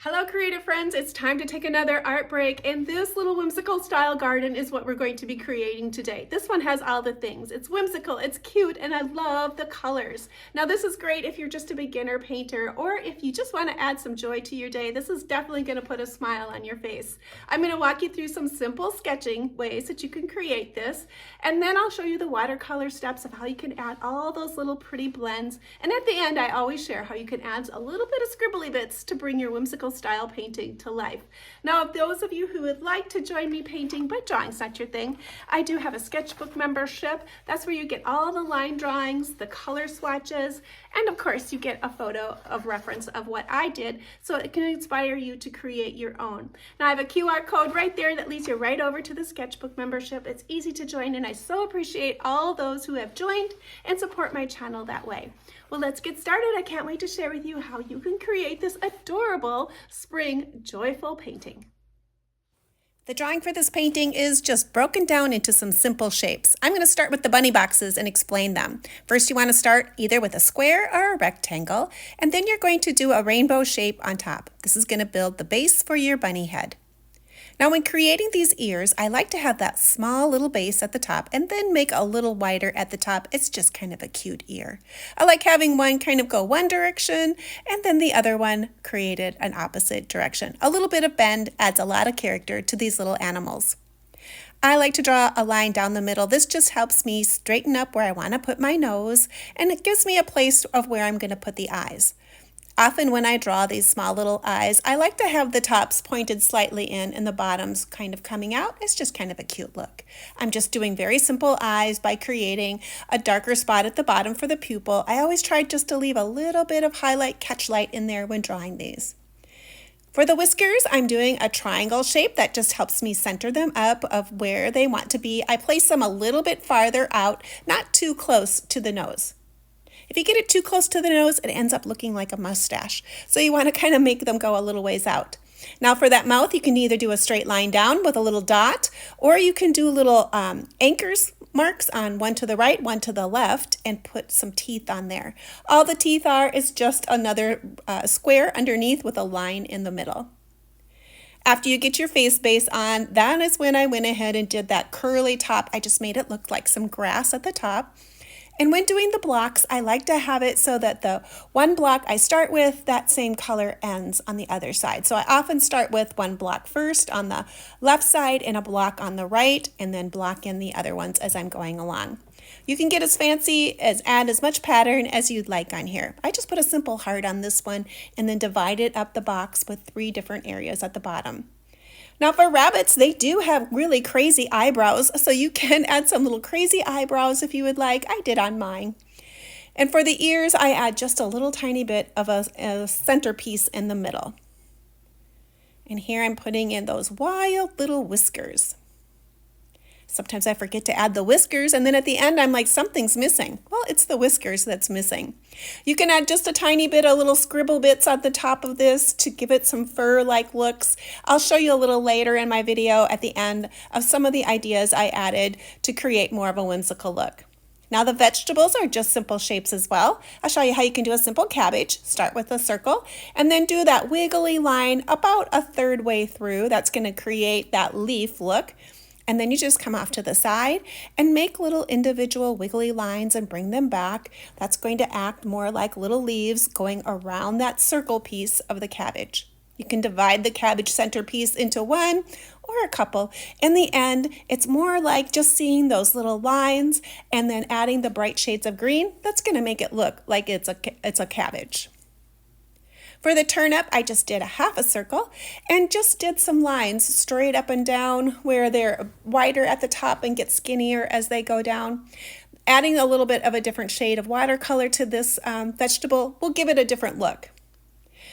Hello creative friends, it's time to take another art break, and this little whimsical style garden is what we're going to be creating today. This one has all the things. It's whimsical, it's cute, and I love the colors. Now this is great if you're just a beginner painter or if you just want to add some joy to your day. This is definitely going to put a smile on your face. I'm going to walk you through some simple sketching ways that you can create this, and then I'll show you the watercolor steps of how you can add all those little pretty blends. And at the end I always share how you can add a little bit of scribbly bits to bring your whimsical style painting to life. Now, if those of you who would like to join me painting, but drawing's not your thing, I do have a sketchbook membership. That's where you get all the line drawings, the color swatches, and of course you get a photo of reference of what I did so it can inspire you to create your own. Now I have a QR code right there that leads you right over to the sketchbook membership. It's easy to join and I so appreciate all those who have joined and support my channel that way. Well, let's get started. I can't wait to share with you how you can create this adorable spring joyful painting. The drawing for this painting is just broken down into some simple shapes. I'm going to start with the bunny boxes and explain them. First, you want to start either with a square or a rectangle, and then you're going to do a rainbow shape on top. This is going to build the base for your bunny head. Now when creating these ears, I like to have that small little base at the top and then make a little wider at the top. It's just kind of a cute ear. I like having one kind of go one direction and then the other one created an opposite direction. A little bit of bend adds a lot of character to these little animals. I like to draw a line down the middle. This just helps me straighten up where I want to put my nose, and it gives me a place of where I'm going to put the eyes. Often when I draw these small little eyes, I like to have the tops pointed slightly in and the bottoms kind of coming out. It's just kind of a cute look. I'm just doing very simple eyes by creating a darker spot at the bottom for the pupil. I always try just to leave a little bit of highlight, catch light in there when drawing these. For the whiskers, I'm doing a triangle shape that just helps me center them up of where they want to be. I place them a little bit farther out, not too close to the nose. If you get it too close to the nose, it ends up looking like a mustache. So you want to kind of make them go a little ways out. Now for that mouth, you can either do a straight line down with a little dot, or you can do little anchors marks on one to the right, one to the left, and put some teeth on there. All the teeth are is just another square underneath with a line in the middle. After you get your face base on, that is when I went ahead and did that curly top. I just made it look like some grass at the top. And when doing the blocks, I like to have it so that the one block I start with, that same color ends on the other side. So I often start with one block first on the left side and a block on the right, and then block in the other ones as I'm going along. You can get as fancy as add as much pattern as you'd like on here. I just put a simple heart on this one and then divided up the box with 3 different areas at the bottom. Now for rabbits, they do have really crazy eyebrows, so you can add some little crazy eyebrows if you would like. I did on mine. And for the ears, I add just a little tiny bit of a centerpiece in the middle. And here I'm putting in those wild little whiskers. Sometimes I forget to add the whiskers, and then at the end I'm like, something's missing. Well, it's the whiskers that's missing. You can add just a tiny bit of little scribble bits at the top of this to give it some fur-like looks. I'll show you a little later in my video at the end of some of the ideas I added to create more of a whimsical look. Now the vegetables are just simple shapes as well. I'll show you how you can do a simple cabbage. Start with a circle and then do that wiggly line about a third way through. That's going to create that leaf look. And then you just come off to the side and make little individual wiggly lines and bring them back. That's going to act more like little leaves going around that circle piece of the cabbage. You can divide the cabbage centerpiece into one or a couple. In the end, it's more like just seeing those little lines and then adding the bright shades of green. That's going to make it look like it's a cabbage. For the turnip, I just did a half a circle and just did some lines straight up and down where they're wider at the top and get skinnier as they go down. Adding a little bit of a different shade of watercolor to this vegetable will give it a different look.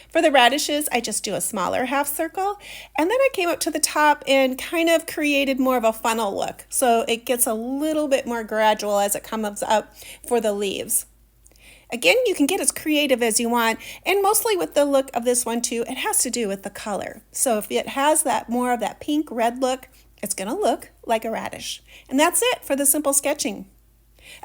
For the radishes, I just do a smaller half circle, and then I came up to the top and kind of created more of a funnel look. So it gets a little bit more gradual as it comes up for the leaves. Again, you can get as creative as you want, and mostly with the look of this one too, it has to do with the color. So if it has that more of that pink red look, it's going to look like a radish. And that's it for the simple sketching.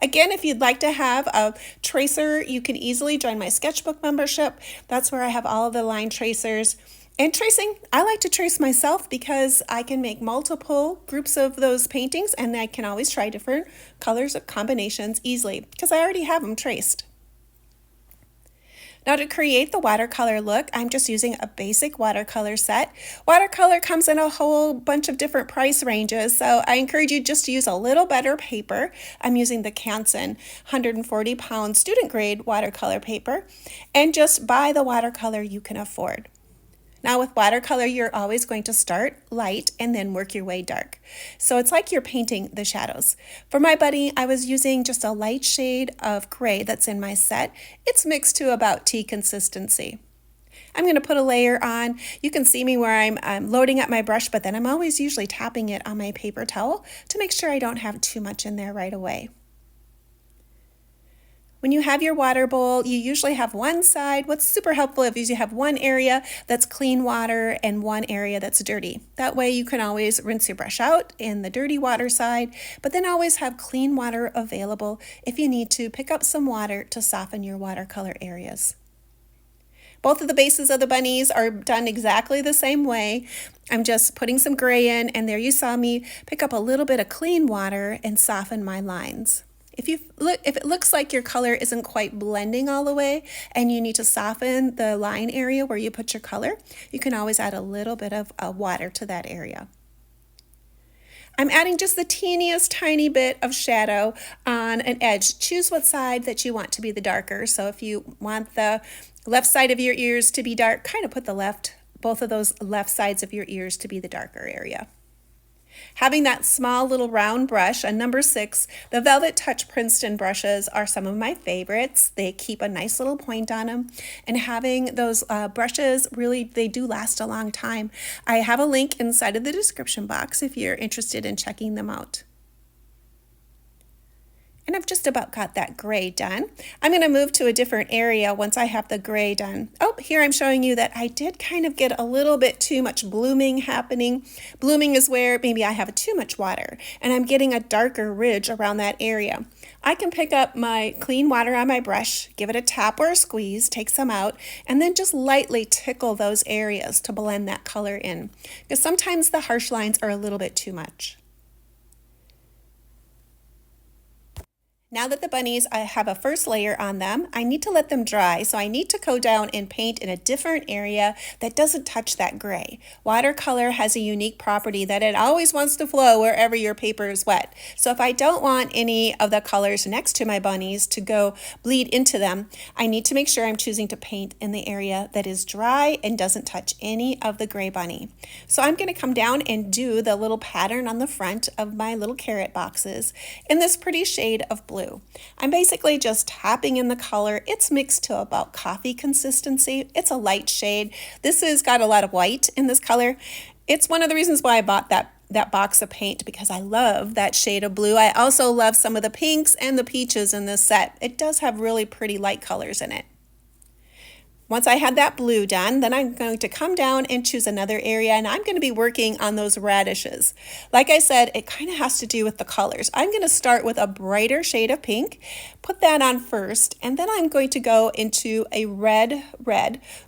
Again, if you'd like to have a tracer, you can easily join my sketchbook membership. That's where I have all of the line tracers. And tracing, I like to trace myself because I can make multiple groups of those paintings and I can always try different colors or combinations easily because I already have them traced. Now to create the watercolor look, I'm just using a basic watercolor set. Watercolor comes in a whole bunch of different price ranges, so I encourage you just to use a little better paper. I'm using the Canson 140-pound student grade watercolor paper, and just buy the watercolor you can afford. Now with watercolor, you're always going to start light and then work your way dark. So it's like you're painting the shadows. For my bunny, I was using just a light shade of gray that's in my set. It's mixed to about tea consistency. I'm going to put a layer on. You can see me where I'm loading up my brush, but then I'm always usually tapping it on my paper towel to make sure I don't have too much in there right away. When you have your water bowl, you usually have one side. What's super helpful is you have one area that's clean water and one area that's dirty. That way you can always rinse your brush out in the dirty water side, but then always have clean water available if you need to pick up some water to soften your watercolor areas. Both of the bases of the bunnies are done exactly the same way. I'm just putting some gray in, and there you saw me pick up a little bit of clean water and soften my lines. If it looks like your color isn't quite blending all the way and you need to soften the line area where you put your color, you can always add a little bit of water to that area. I'm adding just the teeniest tiny bit of shadow on an edge. Choose what side that you want to be the darker. So if you want the left side of your ears to be dark, kind of put both of those left sides of your ears to be the darker area. Having that small little round brush, a number 6, the Velvet Touch Princeton brushes are some of my favorites. They keep a nice little point on them, and having those brushes, really, they do last a long time. I have a link inside of the description box if you're interested in checking them out. And I've just about got that gray done. I'm going to move to a different area once I have the gray done. Oh, here I'm showing you that I did kind of get a little bit too much blooming happening. Blooming is where maybe I have too much water and I'm getting a darker ridge around that area. I can pick up my clean water on my brush, give it a tap or a squeeze, take some out, and then just lightly tickle those areas to blend that color in. Because sometimes the harsh lines are a little bit too much. Now that the bunnies, I have a first layer on them, I need to let them dry, so I need to go down and paint in a different area that doesn't touch that gray. Watercolor has a unique property that it always wants to flow wherever your paper is wet. So if I don't want any of the colors next to my bunnies to go bleed into them, I need to make sure I'm choosing to paint in the area that is dry and doesn't touch any of the gray bunny. So I'm going to come down and do the little pattern on the front of my little carrot boxes in this pretty shade of blue. I'm basically just tapping in the color. It's mixed to about coffee consistency. It's a light shade. This has got a lot of white in this color. It's one of the reasons why I bought that box of paint, because I love that shade of blue. I also love some of the pinks and the peaches in this set. It does have really pretty light colors in it. Once I had that blue done, then I'm going to come down and choose another area, and I'm going to be working on those radishes. Like I said, it kind of has to do with the colors. I'm going to start with a brighter shade of pink, put that on first, and then I'm going to go into a red,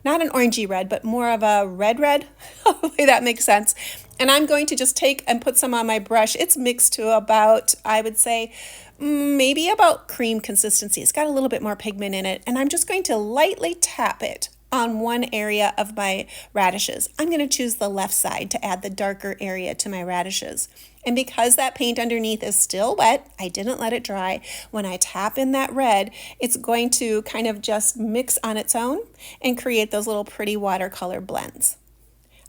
not an orangey red, but more of a red. Hopefully that makes sense. And I'm going to just take and put some on my brush. It's mixed to about, I would say, maybe about cream consistency. It's got a little bit more pigment in it, and I'm just going to lightly tap it on one area of my radishes. I'm going to choose the left side to add the darker area to my radishes. And because that paint underneath is still wet, I didn't let it dry, when I tap in that red, it's going to kind of just mix on its own and create those little pretty watercolor blends.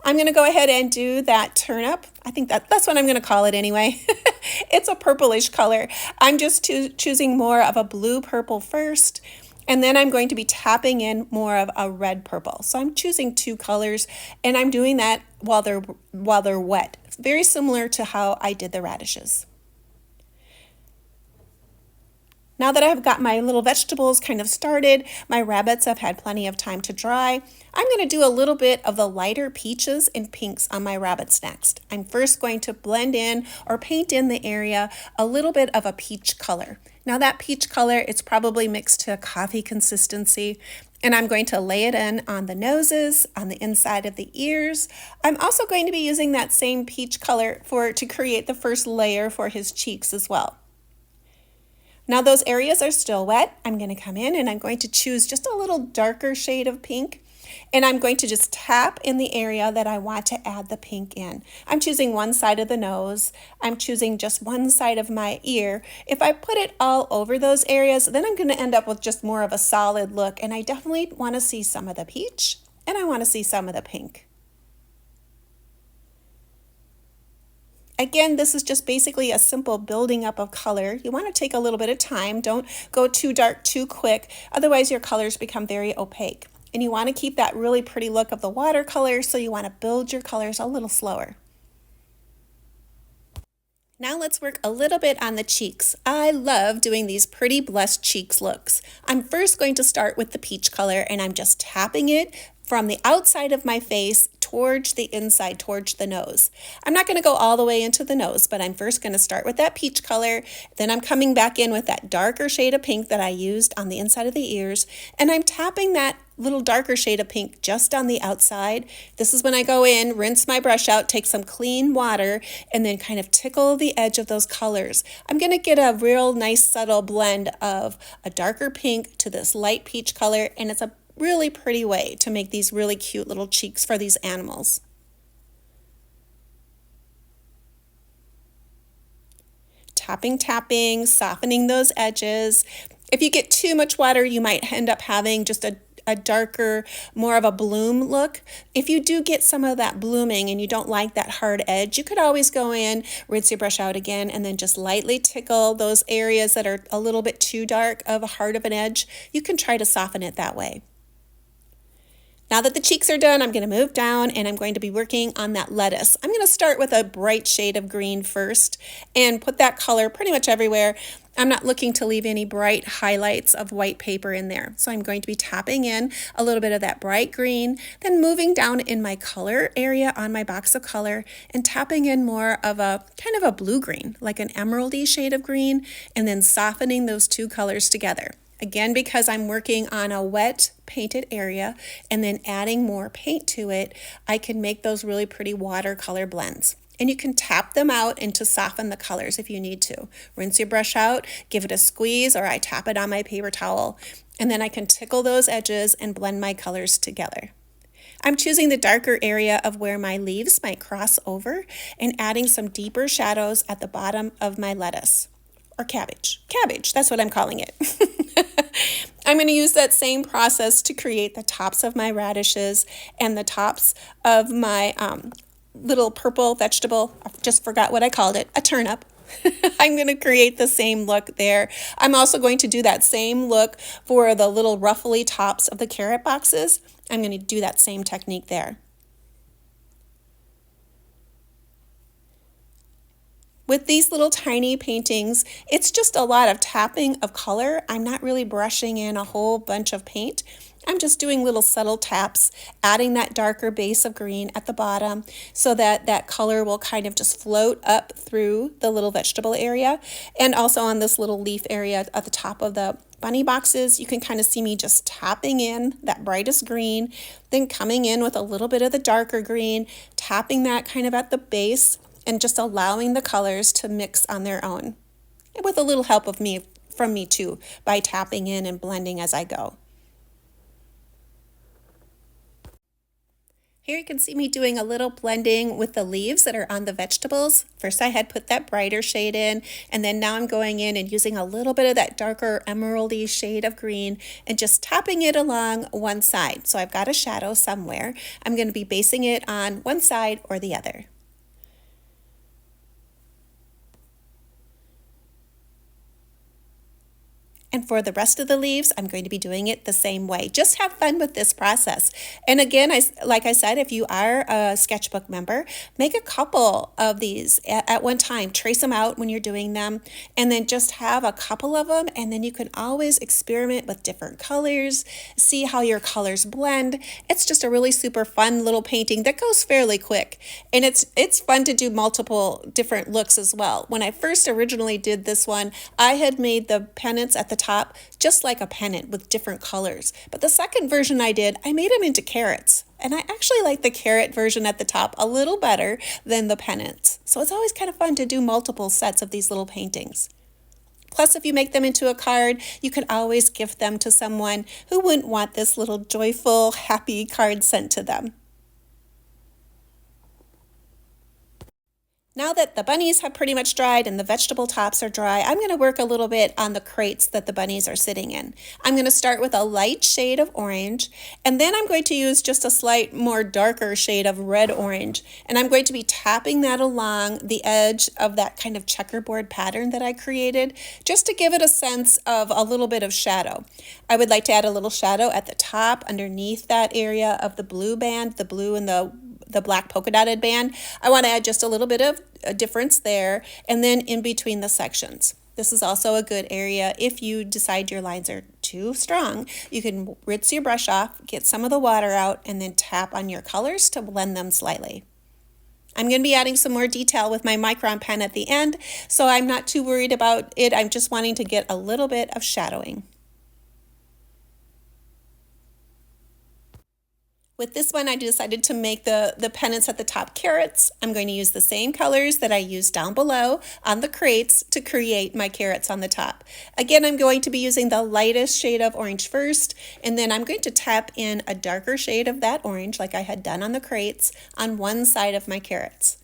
I'm going to go ahead and do that turnip. I think that's what I'm going to call it anyway. It's a purplish color. I'm just choosing more of a blue purple first, and then I'm going to be tapping in more of a red purple. So I'm choosing 2 colors, and I'm doing that while they're wet. It's very similar to how I did the radishes. Now that I've got my little vegetables kind of started, my rabbits have had plenty of time to dry, I'm going to do a little bit of the lighter peaches and pinks on my rabbits next. I'm first going to blend in or paint in the area a little bit of a peach color. Now that peach color, it's probably mixed to coffee consistency, And I'm going to lay it in on the noses, on the inside of the ears. I'm also going to be using that same peach color to create the first layer for his cheeks as well. Now those areas are still wet. I'm going to come in and I'm going to choose just a little darker shade of pink. And I'm going to just tap in the area that I want to add the pink in. I'm choosing one side of the nose. I'm choosing just one side of my ear. If I put it all over those areas, then I'm going to end up with just more of a solid look. And I definitely want to see some of the peach and I want to see some of the pink. Again, this is just basically a simple building up of color. You want to take a little bit of time. Don't go too dark too quick. Otherwise, your colors become very opaque. And you want to keep that really pretty look of the watercolor, so you want to build your colors a little slower. Now let's work a little bit on the cheeks. I love doing these pretty blush cheeks looks. I'm first going to start with the peach color, and I'm just tapping it from the outside of my face towards the inside, towards the nose. I'm not going to go all the way into the nose, but I'm first going to start with that peach color. Then I'm coming back in with that darker shade of pink that I used on the inside of the ears, and I'm tapping that little darker shade of pink just on the outside. This is when I go in, rinse my brush out, take some clean water, and then kind of tickle the edge of those colors. I'm going to get a real nice subtle blend of a darker pink to this light peach color, and it's a really pretty way to make these really cute little cheeks for these animals. Tapping, tapping, softening those edges. If you get too much water, you might end up having just a darker, more of a bloom look. If you do get some of that blooming and you don't like that hard edge, you could always go in, rinse your brush out again, and then just lightly tickle those areas that are a little bit too dark of a hard of an edge. You can try to soften it that way. Now that the cheeks are done, I'm going to move down and I'm going to be working on that lettuce. I'm going to start with a bright shade of green first and put that color pretty much everywhere. I'm not looking to leave any bright highlights of white paper in there. So I'm going to be tapping in a little bit of that bright green, then moving down in my color area on my box of color and tapping in more of a kind of a blue-green, like an emeraldy shade of green, and then softening those two colors together. Again, because I'm working on a wet painted area and then adding more paint to it, I can make those really pretty watercolor blends. And you can tap them out and to soften the colors if you need to. Rinse your brush out, give it a squeeze, or I tap it on my paper towel. And then I can tickle those edges and blend my colors together. I'm choosing the darker area of where my leaves might cross over and adding some deeper shadows at the bottom of my lettuce. Or cabbage. Cabbage, that's what I'm calling it. I'm going to use that same process to create the tops of my radishes and the tops of my little purple vegetable. I just forgot what I called it, a turnip. I'm going to create the same look there. I'm also going to do that same look for the little ruffly tops of the carrot boxes. I'm going to do that same technique there. With these little tiny paintings, it's just a lot of tapping of color. I'm not really brushing in a whole bunch of paint. I'm just doing little subtle taps, adding that darker base of green at the bottom so that that color will kind of just float up through the little vegetable area. And also on this little leaf area at the top of the bunny boxes, you can kind of see me just tapping in that brightest green, then coming in with a little bit of the darker green, tapping that kind of at the base, and just allowing the colors to mix on their own. And with a little help from me too, by tapping in and blending as I go. Here you can see me doing a little blending with the leaves that are on the vegetables. First I had put that brighter shade in, and then now I'm going in and using a little bit of that darker emeraldy shade of green and just tapping it along one side. So I've got a shadow somewhere. I'm going to be basing it on one side or the other. And for the rest of the leaves, I'm going to be doing it the same way. Just have fun with this process. And again, like I said, if you are a sketchbook member, make a couple of these at one time. Trace them out when you're doing them, and then just have a couple of them, and then you can always experiment with different colors, see how your colors blend. It's just a really super fun little painting that goes fairly quick. And it's fun to do multiple different looks as well. When I first originally did this one, I had made the pennants at the top just like a pennant with different colors. But the second version I did, I made them into carrots. And I actually like the carrot version at the top a little better than the pennants. So it's always kind of fun to do multiple sets of these little paintings. Plus, if you make them into a card, you can always gift them to someone who wouldn't want this little joyful, happy card sent to them. Now that the bunnies have pretty much dried and the vegetable tops are dry, I'm going to work a little bit on the crates that the bunnies are sitting in. I'm going to start with a light shade of orange, and then I'm going to use just a slight more darker shade of red orange, and I'm going to be tapping that along the edge of that kind of checkerboard pattern that I created, just to give it a sense of a little bit of shadow. I would like to add a little shadow at the top underneath that area of the blue band, the blue and the black polka dotted band. I want to add just a little bit of a difference there, and then in between the sections. This is also a good area if you decide your lines are too strong. You can rinse your brush off, get some of the water out, and then tap on your colors to blend them slightly. I'm going to be adding some more detail with my micron pen at the end, so I'm not too worried about it. I'm just wanting to get a little bit of shadowing. With this one, I decided to make the pennants at the top carrots. I'm going to use the same colors that I used down below on the crates to create my carrots on the top. Again, I'm going to be using the lightest shade of orange first, and then I'm going to tap in a darker shade of that orange like I had done on the crates on one side of my carrots.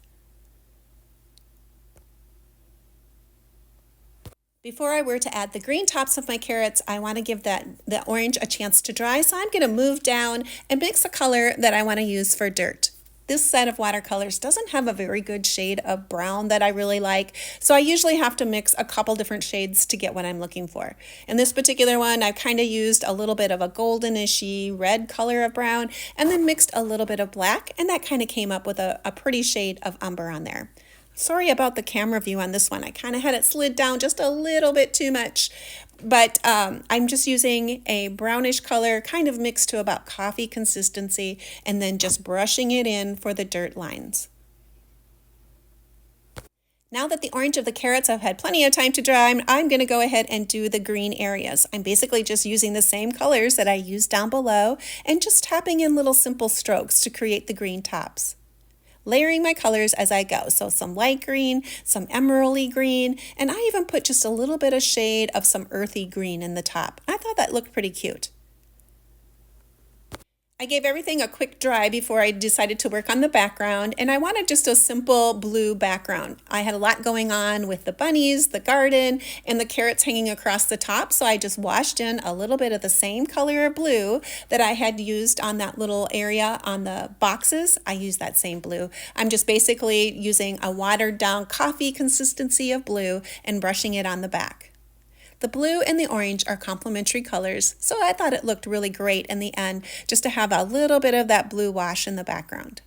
Before I were to add the green tops of my carrots, I want to give the orange a chance to dry, so I'm going to move down and mix a color that I want to use for dirt. This set of watercolors doesn't have a very good shade of brown that I really like, so I usually have to mix a couple different shades to get what I'm looking for. In this particular one, I've kind of used a little bit of a goldenishy red color of brown and then mixed a little bit of black, and that kind of came up with a pretty shade of umber on there. Sorry about the camera view on this one. I kind of had it slid down just a little bit too much, but I'm just using a brownish color, kind of mixed to about coffee consistency, and then just brushing it in for the dirt lines. Now that the orange of the carrots have had plenty of time to dry, I'm going to go ahead and do the green areas. I'm basically just using the same colors that I used down below and just tapping in little simple strokes to create the green tops. Layering my colors as I go, so some light green, some emeraldy green, and I even put just a little bit of shade of some earthy green in the top. I thought that looked pretty cute. I gave everything a quick dry before I decided to work on the background, and I wanted just a simple blue background. I had a lot going on with the bunnies, the garden, and the carrots hanging across the top, so I just washed in a little bit of the same color of blue that I had used on that little area on the boxes. I used that same blue. I'm just basically using a watered down coffee consistency of blue and brushing it on the back. The blue and the orange are complementary colors, so I thought it looked really great in the end just to have a little bit of that blue wash in the background.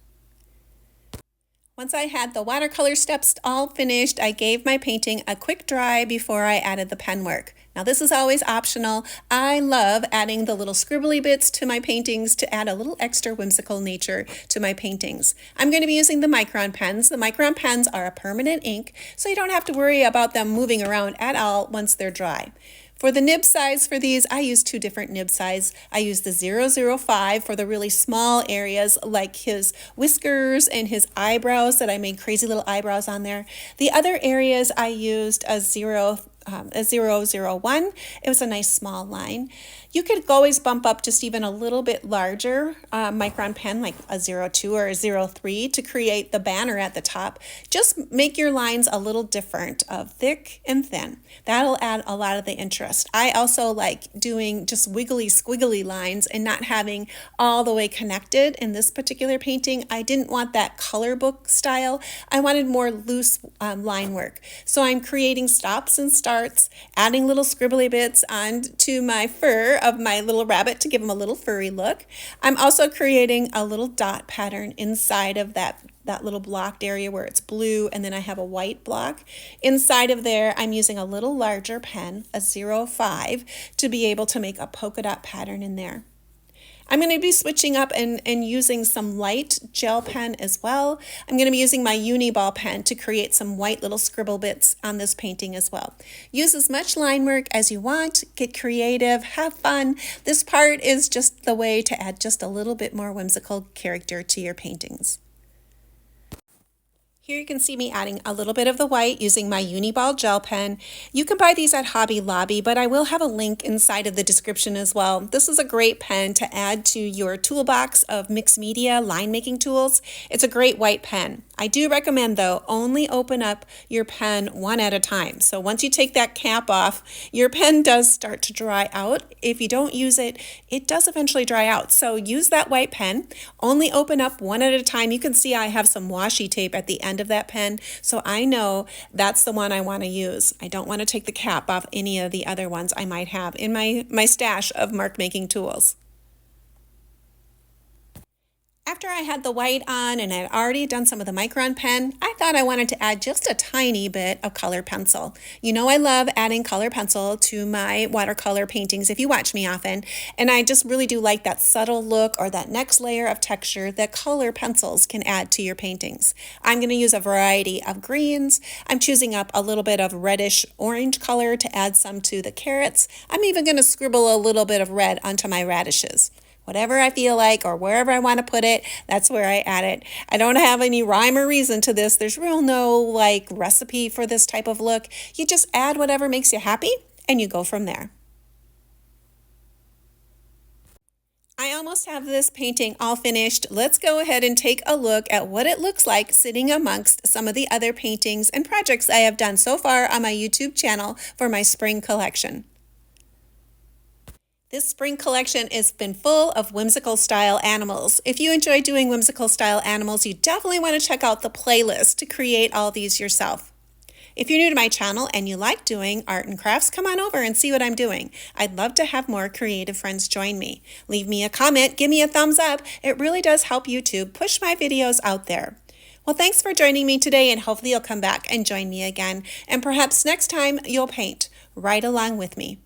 Once I had the watercolor steps all finished, I gave my painting a quick dry before I added the pen work. Now this is always optional. I love adding the little scribbly bits to my paintings to add a little extra whimsical nature to my paintings. I'm going to be using the micron pens. The micron pens are a permanent ink, so you don't have to worry about them moving around at all once they're dry. For the nib size for these, I use two different nib size. I use the 005 for the really small areas like his whiskers and his eyebrows that I made crazy little eyebrows on there. The other areas I used a 001. It was a nice small line. You could always bump up just even a little bit larger micron pen, like a 02 or a 03, to create the banner at the top. Just make your lines a little different, of thick and thin. That'll add a lot of the interest. I also like doing just wiggly squiggly lines and not having all the way connected. In this particular painting, I didn't want that color book style. I wanted more loose line work. So I'm creating stops and starts, adding little scribbly bits onto my fur of my little rabbit to give him a little furry look. I'm also creating a little dot pattern inside of that little blocked area where it's blue, and then I have a white block. Inside of there, I'm using a little larger pen, a 05, to be able to make a polka dot pattern in there. I'm going to be switching up and using some light gel pen as well. I'm going to be using my uni ball pen to create some white little scribble bits on this painting as well. Use as much line work as you want, get creative, have fun. This part is just the way to add just a little bit more whimsical character to your paintings. Here you can see me adding a little bit of the white using my Uniball gel pen. You can buy these at Hobby Lobby, but I will have a link inside of the description as well. This is a great pen to add to your toolbox of mixed media line making tools. It's a great white pen. I do recommend, though, only open up your pen one at a time. So once you take that cap off, your pen does start to dry out. If you don't use it, it does eventually dry out. So use that white pen, only open up one at a time. You can see I have some washi tape at the end of that pen, so I know that's the one I want to use. I don't want to take the cap off any of the other ones I might have in my stash of mark making tools. After I had the white on and I'd already done some of the micron pen, I thought I wanted to add just a tiny bit of color pencil. You know I love adding color pencil to my watercolor paintings if you watch me often, and I just really do like that subtle look or that next layer of texture that color pencils can add to your paintings. I'm going to use a variety of greens. I'm choosing up a little bit of reddish orange color to add some to the carrots. I'm even going to scribble a little bit of red onto my radishes. Whatever I feel like or wherever I want to put it, that's where I add it. I don't have any rhyme or reason to this. There's no recipe for this type of look. You just add whatever makes you happy and you go from there. I almost have this painting all finished. Let's go ahead and take a look at what it looks like sitting amongst some of the other paintings and projects I have done so far on my YouTube channel for my spring collection. This spring collection has been full of whimsical style animals. If you enjoy doing whimsical style animals, you definitely want to check out the playlist to create all these yourself. If you're new to my channel and you like doing art and crafts, come on over and see what I'm doing. I'd love to have more creative friends join me. Leave me a comment, give me a thumbs up. It really does help YouTube push my videos out there. Well, thanks for joining me today, and hopefully you'll come back and join me again. And perhaps next time you'll paint right along with me.